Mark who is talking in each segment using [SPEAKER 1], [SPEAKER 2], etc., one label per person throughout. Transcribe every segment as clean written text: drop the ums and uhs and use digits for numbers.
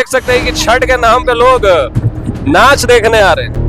[SPEAKER 1] देख सकते हैं कि छठ के नाम पे लोग नाच देखने आ रहे हैं।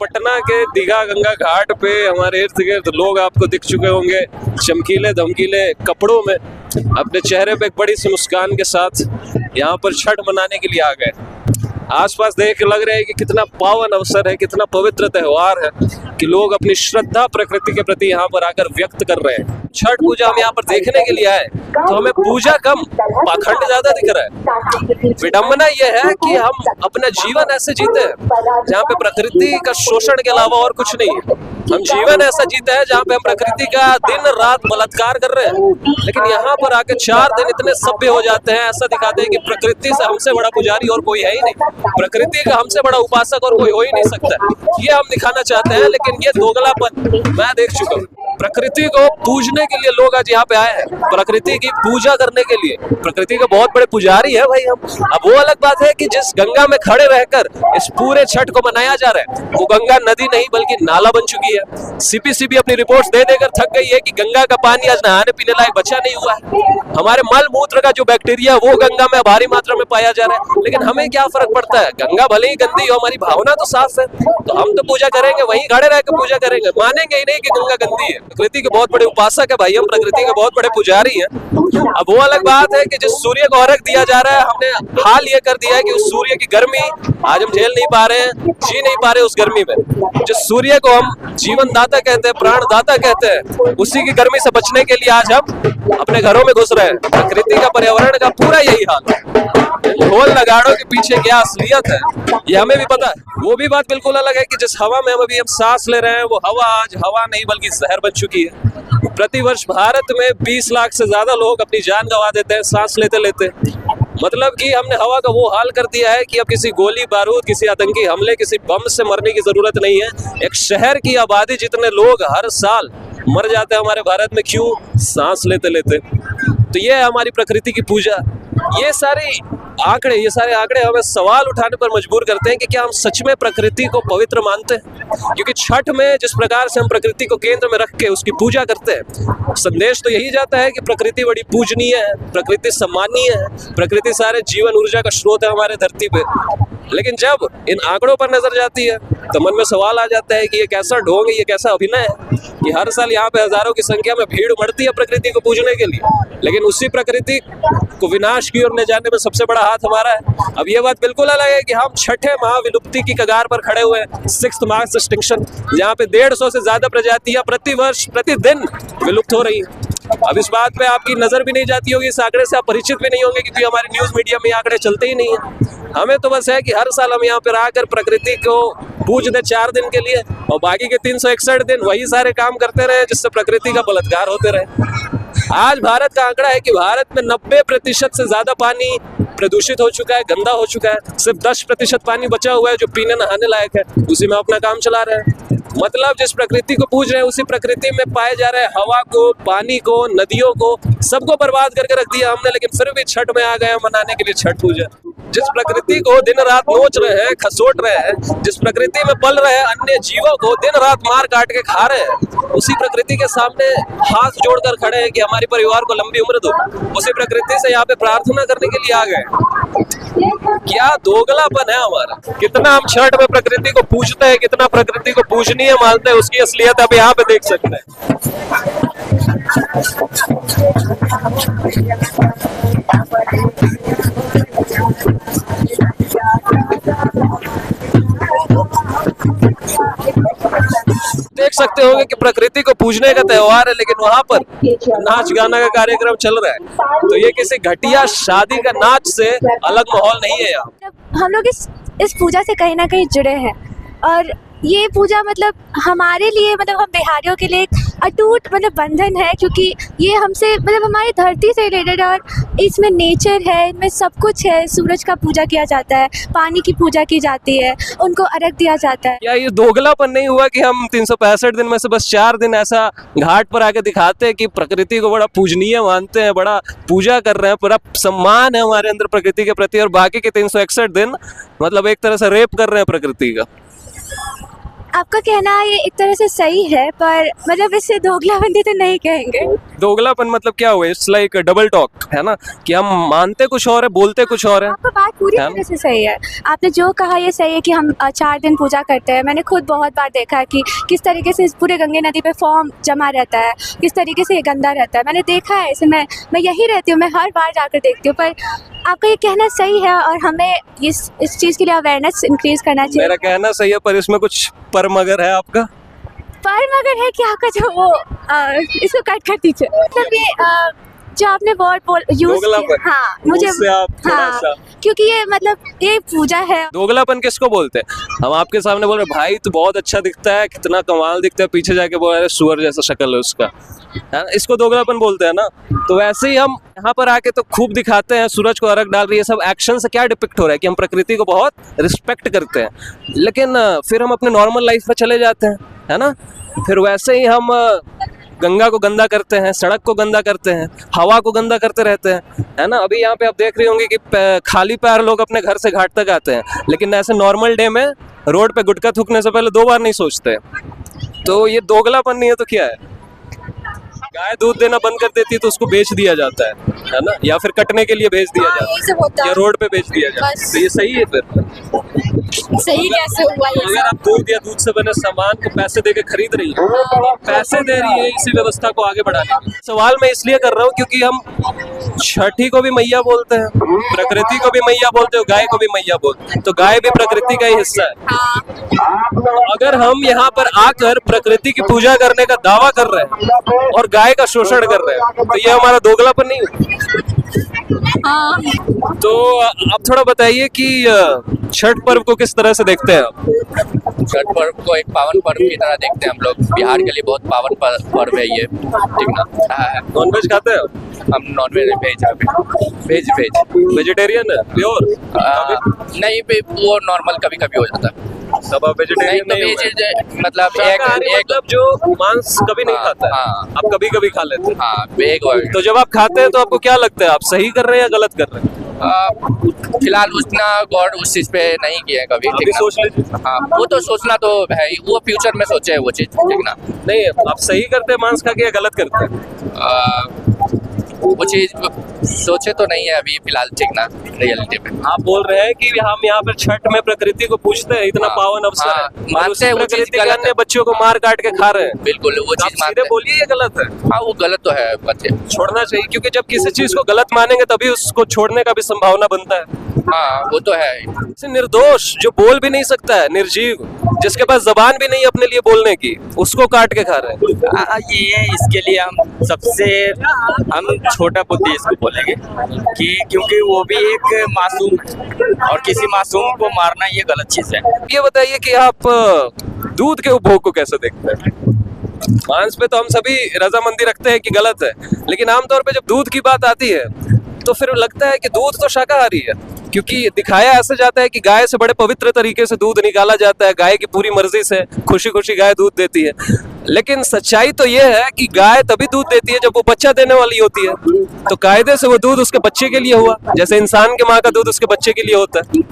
[SPEAKER 1] पटना के दीघा गंगा घाट पे हमारे इर्द गिर्द लोग आपको दिख चुके होंगे चमकीले धमकीले कपड़ों में, अपने चेहरे पे एक बड़ी सी मुस्कान के साथ यहाँ पर छठ मनाने के लिए आ गए। आसपास देख के लग रहा है कि कितना पावन अवसर है, कितना पवित्र त्योहार है कि लोग अपनी श्रद्धा प्रकृति के प्रति यहाँ पर आकर व्यक्त कर रहे हैं। छठ पूजा हम यहाँ पर देखने के लिए आए तो हमें पूजा कम पाखंड ज्यादा दिख रहा है। विडंबना यह है कि हम अपना जीवन ऐसे जीते हैं जहाँ पे प्रकृति का शोषण के अलावा और कुछ नहीं है। हम जीवन ऐसा जीते हैं जहाँ पे हम प्रकृति का दिन रात बलात्कार कर रहे हैं, लेकिन यहाँ पर आके 4 दिन इतने सभ्य हो जाते हैं, ऐसा दिखाते हैं कि प्रकृति से हमसे बड़ा पुजारी और कोई है ही नहीं, प्रकृति का हमसे बड़ा उपासक और कोई हो ही नहीं सकता। ये हम दिखाना चाहते हैं, लेकिन ये दोगलापन मैं देख चुका हूँ। प्रकृति को पूजने के लिए लोग आज यहाँ पे आए हैं, प्रकृति की पूजा करने के लिए। प्रकृति के बहुत बड़े पुजारी है भाई हम। अब वो अलग बात है कि जिस गंगा में खड़े रहकर इस पूरे छठ को मनाया जा रहा है वो गंगा नदी नहीं बल्कि नाला बन चुकी है। सीपीसीबी अपनी रिपोर्ट्स दे देकर थक गई है कि गंगा का पानी आज नहाने पीने लायक बचा नहीं हुआ है। हमारे मल मूत्र का जो बैक्टीरिया वो गंगा में भारी मात्रा में पाया जा रहा है, लेकिन हमें क्या फर्क पड़ता है? गंगा भले ही गंदी हो, हमारी भावना तो साफ है, तो हम तो पूजा करेंगे, वहीं खड़े रह के पूजा करेंगे, मानेंगे ही नहीं कि गंगा गंदी है। प्रकृति के बहुत बड़े उपासक है भाई हम, प्रकृति के बहुत बड़े पुजारी हैं। अब वो अलग बात है कि जिस सूर्य को अर्घ दिया जा रहा है, हमने हाल ये कर दिया है कि उस सूर्य की गर्मी आज हम झेल नहीं पा रहे हैं, जी नहीं पा रहे उस गर्मी में। जिस सूर्य को हम जीवन दाता कहते हैं, प्राण दाता कहते हैं, उसी की गर्मी से बचने के लिए आज हम अपने घरों में घुस रहे हैं। प्रकृति का पर्यावरण का पूरा यही हाल है। ढोल नगाड़ों के पीछे क्या असलियत है ये हमें भी पता है। वो भी बात बिल्कुल अलग है कि जिस हवा में हम सांस ले रहे हैं वो हवा आज हवा नहीं बल्कि जहर बन चुकी है। प्रतिवर्ष भारत में 20 लाख से ज्यादा लोग अपनी जान गंवा देते हैं सांस लेते लेते। मतलब कि हमने हवा का वो हाल कर दिया है कि अब किसी गोली बारूद, किसी आतंकी हमले, किसी बम से मरने की जरूरत नहीं है। एक शहर की आबादी जितने लोग हर साल मर जाते हैं हमारे भारत में, क्यों? सांस लेते लेते। तो ये है हमारी प्रकृति की पूजा। ये सारे आंकड़े हमें सवाल उठाने पर मजबूर करते हैं कि क्या हम सच में प्रकृति को पवित्र मानते हैं? क्योंकि छठ में जिस प्रकार से हम प्रकृति को केंद्र में रख के उसकी पूजा करते हैं, संदेश तो यही जाता है कि प्रकृति बड़ी पूजनीय है, प्रकृति सम्मानीय है, प्रकृति सारे जीवन ऊर्जा का स्रोत है हमारे धरती पे। लेकिन जब इन आंकड़ों पर नजर जाती है तो मन में सवाल आ जाता है कि ये कैसा ढोंग है, ये कैसा अभिनय है कि हर साल यहाँ पे हजारों की संख्या में भीड़ उमड़ती है प्रकृति को पूजने के लिए, लेकिन उसी प्रकृति को विनाश की ओर ले जाने में सबसे बड़ा हाथ हमारा है। अब ये बात बिल्कुल अलग है कि हम छठे महाविलुप्ति की कगार पर खड़े हुए हैं, 6th मास एक्सटिंक्शन, जहाँ पे 150 से ज्यादा प्रजातियां प्रतिवर्ष प्रतिदिन विलुप्त हो रही है। अब इस बात पे आपकी नजर भी नहीं जाती होगी, इस आंकड़े से आप परिचित भी नहीं होंगे क्योंकि हमारे न्यूज मीडिया में आंकड़े चलते ही नहीं है। हमें तो बस है कि हर साल हम यहाँ पर आकर प्रकृति को पूज दे 4 दिन के लिए और बाकी के 361 दिन वही सारे काम करते रहे जिससे प्रकृति का बलात्कार होते रहे। आज भारत का आंकड़ा है कि भारत में 90% से ज्यादा पानी प्रदूषित हो चुका है, गंदा हो चुका है। सिर्फ 10% पानी बचा हुआ है जो पीने नहाने लायक है, उसी में अपना काम चला रहे हैं। मतलब जिस प्रकृति को पूज रहे हैं उसी प्रकृति में पाए जा रहे हवा को, पानी को, नदियों को, सबको बर्बाद करके रख दिया हमने, लेकिन फिर भी छठ में आ गए मनाने के लिए छठ पूजा। जिस प्रकृति को दिन रात नोच रहे हैं, खसोट रहे हैं, जिस प्रकृति में पल रहे हैं अन्य जीवों को दिन रात मार काट के खा रहे हैं, उसी प्रकृति के सामने हाथ जोड़कर खड़े हैं कि हमारे परिवार को लंबी उम्र दो। उसी प्रकृति से यहाँ पे प्रार्थना करने के लिए आ गए। क्या दोगलापन है हमारा! कितना हम छठ में प्रकृति को पूजते हैं, कितना प्रकृति को पूजनीय मानते हैं, उसकी असलियत आप यहाँ पे देख सकते हैं। देख सकते होंगे कि प्रकृति को पूजने का त्योहार है, लेकिन वहाँ पर नाच गाना का कार्यक्रम चल रहा है। तो ये किसी घटिया शादी का नाच से अलग माहौल नहीं है यहाँ।
[SPEAKER 2] हम लोग इस पूजा से कहीं ना कहीं जुड़े हैं और ये पूजा मतलब हमारे लिए, मतलब हम बिहारियों के लिए एक अटूट मतलब बंधन है, क्योंकि ये हमसे मतलब हमारी धरती से रिलेटेड, और इसमें नेचर है, इनमें सब कुछ है। सूरज का पूजा किया जाता है, पानी की पूजा की जाती है, उनको अर्घ दिया जाता है।
[SPEAKER 1] क्या ये दोगलापन नहीं हुआ कि हम 365 दिन में से बस 4 दिन ऐसा घाट पर आके दिखाते हैं कि प्रकृति को बड़ा पूजनीय मानते हैं, बड़ा पूजा कर रहे हैं, पूरा सम्मान है हमारे अंदर प्रकृति के प्रति, और बाकी के 361 दिन मतलब एक तरह से रेप कर रहे हैं प्रकृति का?
[SPEAKER 2] आपका कहना ये एक तरह से सही है, पर मतलब इससे दोगलाबंदी तो नहीं कहेंगे।
[SPEAKER 1] दोगलापन मतलब क्या हुआ? इट्स लाइक डबल टॉक, है ना, कि हम मानते कुछ और है, बोलते कुछ और है।
[SPEAKER 2] आपका बात पूरी तरह से सही है। आपने जो कहा ये सही है कि हम 4 दिन पूजा करते हैं। मैंने खुद बहुत बार देखा है कि किस तरीके से इस पूरे गंगे नदी पे फॉर्म जमा रहता है, किस तरीके से ये गंदा रहता है। मैंने देखा है इसे, मैं यही रहती हूँ, मैं हर बार जाकर देखती हूँ। पर आपका ये कहना सही है, और हमें इस चीज़ के लिए अवेयरनेस इंक्रीज करना चाहिए।
[SPEAKER 1] मेरा कहना सही है, पर इसमें कुछ पर मगर है आपका?
[SPEAKER 2] पर मगर है कि आपका जो वो इसको कट कर दीजिए। मतलब ये जो आपने वर्ड यूज किया, हाँ मुझे
[SPEAKER 1] आप
[SPEAKER 2] हाँ, क्योंकि ये मतलब ये पूजा है।
[SPEAKER 1] दोगलापन किसको बोलते हैं? हम आपके सामने बोल रहे भाई तो बहुत अच्छा दिखता है, कितना कमाल दिखता है, पीछे जाके बोल रहे सुअर जैसा शक्ल है उसका, है ना, इसको दोगलापन बोलते हैं ना। तो वैसे ही हम यहाँ पर आके तो खूब दिखाते हैं, सूरज को अर्घ डाल रही है, सब एक्शन से क्या डिपिक्ट हो रहा है कि हम प्रकृति को बहुत रिस्पेक्ट करते हैं, लेकिन फिर हम अपने नॉर्मल लाइफ में चले जाते हैं, है ना। फिर वैसे ही हम गंगा को गंदा करते हैं, सड़क को गंदा करते हैं, हवा को गंदा करते रहते हैं, है ना। अभी यहाँ पे आप देख रहे होंगे कि खाली पैर लोग अपने घर से घाट तक आते हैं, लेकिन ऐसे नॉर्मल डे में रोड पे गुटखा थूकने से पहले 2 बार नहीं सोचते। तो ये दोगलापन नहीं है तो क्या है? गाय दूध देना बंद कर देती है तो उसको बेच दिया जाता है ना, या फिर कटने के लिए भेज दिया जाता है, या रोड पे बेच दिया जाता है। तो ये सही है? फिर
[SPEAKER 2] सही कैसे हुआ ये?
[SPEAKER 1] अगर आप दूध या दूध से बने सामान को पैसे देके खरीद रही है, पैसे दे रही है इसी व्यवस्था को आगे बढ़ाने के लिए। सवाल मैं इसलिए कर रहा हूँ क्योंकि हम छठी को भी मैया बोलते हैं, प्रकृति को भी मैया बोलते हैं, गाय को भी मैया बोलते हैं, तो गाय भी प्रकृति का ही हिस्सा है। अगर हम यहाँ पर आकर प्रकृति की पूजा करने का दावा कर रहे हैं और गाय का शोषण कर रहे हैं, तो ये हमारा दोगलापन नहीं हुआ? तो आप थोड़ा बताइए कि छठ पर्व को किस तरह से देखते हैं आप?
[SPEAKER 3] छठ पर्व को एक पावन पर्व की तरह देखते हैं हम लोग। बिहार के लिए बहुत पावन पर्व है ये, ठीक ना।
[SPEAKER 1] नॉनवेज खाते हैं आप?
[SPEAKER 3] हम नॉनवेज वेज
[SPEAKER 1] वेजिटेरियन है प्योर?
[SPEAKER 3] नहीं, वो नॉर्मल कभी कभी हो जाता है।
[SPEAKER 1] तब आप वेजिटेरियन नहीं हो?
[SPEAKER 3] मतलब
[SPEAKER 1] एक जो मांस कभी नहीं खाता है, आप कभी कभी खा लेते हैं।
[SPEAKER 3] हाँ, एक वर्ड।
[SPEAKER 1] तो जब आप खाते हैं तो आपको क्या लगता है, आप सही कर रहे हैं या गलत कर रहे हैं?
[SPEAKER 3] फिलहाल उतना गौर उस चीज पे नहीं किया है कभी, ठीक ना।
[SPEAKER 1] सोच लीजिए।
[SPEAKER 3] हाँ, वो तो सोचना तो है ही, वो फ्यूचर में सोचे है वो चीज, ठीक ना।
[SPEAKER 1] नहीं, आप सही करते हैं मांस खा के या गलत करते हैं?
[SPEAKER 3] वो चीज सोचे तो नहीं है अभी फिलहाल, ठीक ना, रियलिटी में।
[SPEAKER 1] आप बोल रहे हैं कि हम यहाँ पर छठ में प्रकृति को पूछते हैं, इतना पावन अवसर है,
[SPEAKER 3] मानते हैं, वो चीज
[SPEAKER 1] प्रकृति के
[SPEAKER 3] गलत
[SPEAKER 1] अन्य बच्चों को मार काट के खा रहे हैं।
[SPEAKER 3] बिल्कुल, वो चीज मानते हैं।
[SPEAKER 1] बोलिए ये गलत है।
[SPEAKER 3] हाँ, वो गलत तो है, बच्चे
[SPEAKER 1] छोड़ना चाहिए, क्योंकि जब किसी चीज को गलत मानेंगे तभी उसको छोड़ने का भी संभावना बनता है।
[SPEAKER 3] हाँ, वो तो है।
[SPEAKER 1] निर्दोष जो बोल भी नहीं सकता है, निर्जीव जिसके पास जबान भी नहीं अपने लिए बोलने की, उसको काट के खा रहे हैं।
[SPEAKER 4] ये इसके लिए हम छोटा बुद्धि इसको बोलेंगे कि क्योंकि वो भी एक मासूम है और किसी मासूम को मारना ये गलत चीज है।
[SPEAKER 1] ये बताइए कि आप दूध के उपभोग को कैसे देखते हैं? मांस पे तो हम सभी रजामंदी रखते हैं कि गलत है, लेकिन आमतौर पे जब दूध की बात आती है तो फिर लगता है कि दूध तो शाकाहारी है, क्योंकि दिखाया ऐसे जाता है कि गाय से बड़े पवित्र तरीके से दूध निकाला जाता है, गाय की पूरी मर्जी से खुशी खुशी गाय दूध देती है। लेकिन सच्चाई तो ये है कि गाय तभी दूध देती है जब वो बच्चा देने वाली होती है, तो कायदे से वो दूध उसके बच्चे के लिए हुआ, जैसे इंसान के माँ का दूध उसके बच्चे के लिए होता है।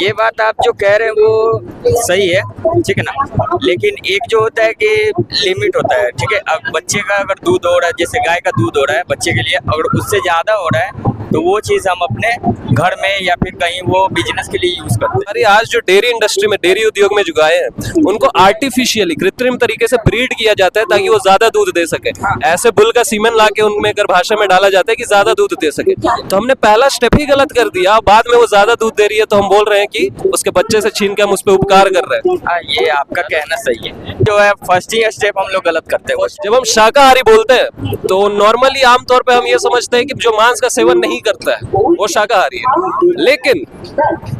[SPEAKER 4] ये बात आप जो कह रहे हैं वो सही है, ठीक है ना, लेकिन एक जो होता है कि लिमिट होता है, ठीक है। अब बच्चे का अगर दूध हो रहा है, जैसे गाय का दूध हो रहा है बच्चे के लिए, अगर उससे ज्यादा हो रहा है तो वो चीज हम अपने घर में या फिर कहीं वो बिजनेस के लिए यूज करते हैं।
[SPEAKER 1] अरे आज जो डेयरी इंडस्ट्री में, डेयरी उद्योग में जो गाय हैं, उनको आर्टिफिशियली कृत्रिम तरीके से ब्रीड किया जाता है ताकि वो ज्यादा दूध दे सके। ऐसे बुल का सीमेन लाके उनमें गर्भाशय में डाला जाता है कि ज्यादा दूध दे सके। तो हमने पहला स्टेप ही गलत कर दिया, बाद में वो ज्यादा दूध दे रही है तो हम बोल रहे हैं कि उसके बच्चे से छीन के हम उस पर उपकार कर रहे हैं।
[SPEAKER 4] हाँ, ये आपका कहना सही है। जो है फर्स्ट ही स्टेप हम लोग गलत करते हैं।
[SPEAKER 1] जब हम शाकाहारी बोलते हैं तो नॉर्मली आमतौर पर हम ये समझते हैं कि जो मांस का सेवन नहीं नहीं करता है वो शाकाहारी है। लेकिन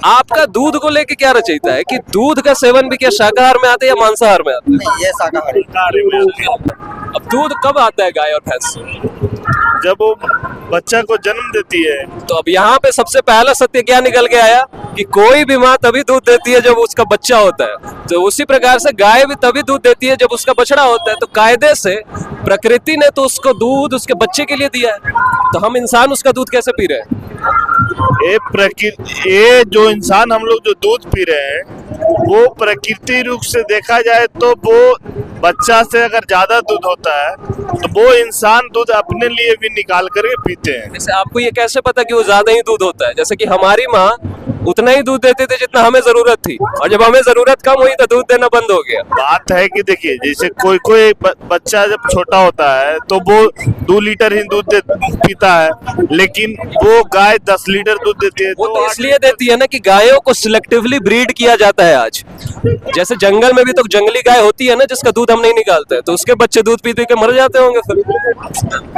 [SPEAKER 1] आपका दूध को लेके क्या रचयिता है कि दूध का सेवन भी क्या शाकाहार में आता है या मांसाहार में आता है?
[SPEAKER 5] ये शाकाहारी।
[SPEAKER 1] अब दूध कब आता है गाय और भैंस से?
[SPEAKER 6] जब वो बच्चा को जन्म देती है।
[SPEAKER 1] तो अब यहाँ पे सबसे पहला सत्य क्या निकल के आया कि कोई भी माँ तभी दूध देती है जब उसका बच्चा होता है। तो उसी प्रकार से गाय भी तभी दूध देती है जब उसका बछड़ा होता है। तो कायदे से प्रकृति ने तो उसको दूध उसके बच्चे के लिए दिया है, तो हम इंसान उसका दूध कैसे पी रहे हैं?
[SPEAKER 6] ये जो इंसान हम लोग जो दूध पी रहे हैं वो प्रकृति रूप से देखा जाए तो वो बच्चा से अगर ज्यादा दूध होता है तो वो इंसान दूध अपने लिए भी निकाल करके पीते हैं।
[SPEAKER 1] जैसे आपको ये कैसे पता कि वो ज्यादा ही दूध होता है? जैसे कि हमारी माँ उतना ही दूध देते थे जितना हमें जरूरत थी, और जब हमें जरूरत कम हुई तो दूध देना बंद हो गया।
[SPEAKER 6] बात है कि देखिए जैसे कोई बच्चा जब छोटा होता है तो वो 2 लीटर ही दूध पीता है, लेकिन वो गाय 10 लीटर दूध देती है।
[SPEAKER 1] वो तो इसलिए देती है ना कि गायों को सिलेक्टिवली ब्रीड किया जाता है आज। जैसे जंगल में भी तो जंगली गाय होती है ना जिसका दूध हम नहीं निकालते, तो उसके बच्चे दूध पी के मर जाते होंगे फिर।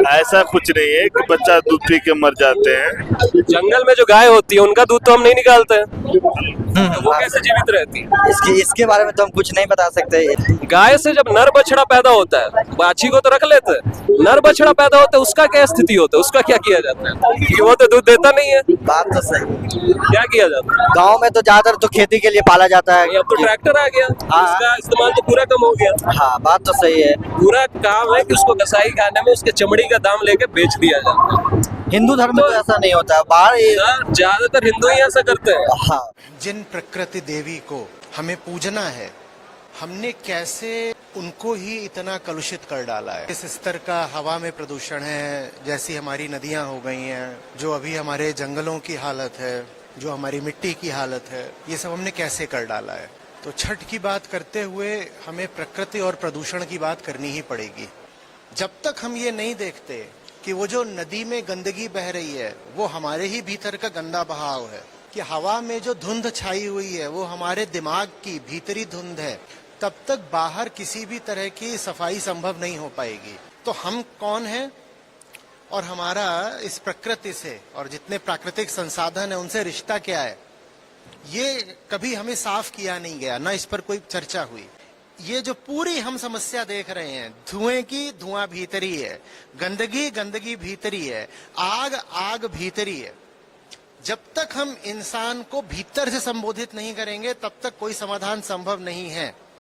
[SPEAKER 6] ऐसा कुछ नहीं है कि बच्चा दूध पी के मर जाते हैं।
[SPEAKER 1] जंगल में जो गाय होती है उनका दूध तो हम नहीं निकालते हैं, तो वो कैसे जीवित रहती है?
[SPEAKER 5] इसके बारे में तो हम कुछ नहीं बता सकते।
[SPEAKER 1] गाय से जब नर बछड़ा पैदा होता है, बाछी को तो रख लेते हैं, नर बछड़ा पैदा होता है उसका क्या स्थिति होता है, उसका क्या किया जाता है? क्योंकि वो तो दूध देता नहीं है।
[SPEAKER 5] बात तो सही।
[SPEAKER 1] क्या किया जाता है?
[SPEAKER 5] गांव में तो ज्यादातर तो खेती के लिए पाला जाता है।
[SPEAKER 1] अब तो ट्रैक्टर आ गया,
[SPEAKER 5] हाँ।
[SPEAKER 1] उसका इस्तेमाल तो पूरा कम हो गया।
[SPEAKER 5] हाँ, बात तो सही है।
[SPEAKER 1] पूरा काम है कि उसको कसाई खाने में उसके चमड़ी का दाम लेके बेच दिया जाता है।
[SPEAKER 5] हिंदू धर्म में तो ऐसा नहीं होता है, बाहर
[SPEAKER 1] ज्यादातर हिंदू ही ऐसा करते हैं।
[SPEAKER 5] हाँ।
[SPEAKER 7] जिन प्रकृति देवी को हमें पूजना है, हमने कैसे उनको ही इतना कलुषित कर डाला है। इस स्तर का हवा में प्रदूषण है, जैसी हमारी नदियां हो गई हैं, जो अभी हमारे जंगलों की हालत है, जो हमारी मिट्टी की हालत है, ये सब हमने कैसे कर डाला है। तो छठ की बात करते हुए हमें प्रकृति और प्रदूषण की बात करनी ही पड़ेगी। जब तक हम ये नहीं देखते कि वो जो नदी में गंदगी बह रही है वो हमारे ही भीतर का गंदा बहाव है, कि हवा में जो धुंध छाई हुई है वो हमारे दिमाग की भीतरी धुंध है, तब तक बाहर किसी भी तरह की सफाई संभव नहीं हो पाएगी। तो हम कौन हैं और हमारा इस प्रकृति से और जितने प्राकृतिक संसाधन है उनसे रिश्ता क्या है, ये कभी हमें साफ किया नहीं गया, ना इस पर कोई चर्चा हुई। ये जो पूरी हम समस्या देख रहे हैं, धुएं की धुआं भीतरी है, गंदगी गंदगी भीतरी है, आग आग भीतरी है। जब तक हम इंसान को भीतर से संबोधित नहीं करेंगे तब तक कोई समाधान संभव नहीं है।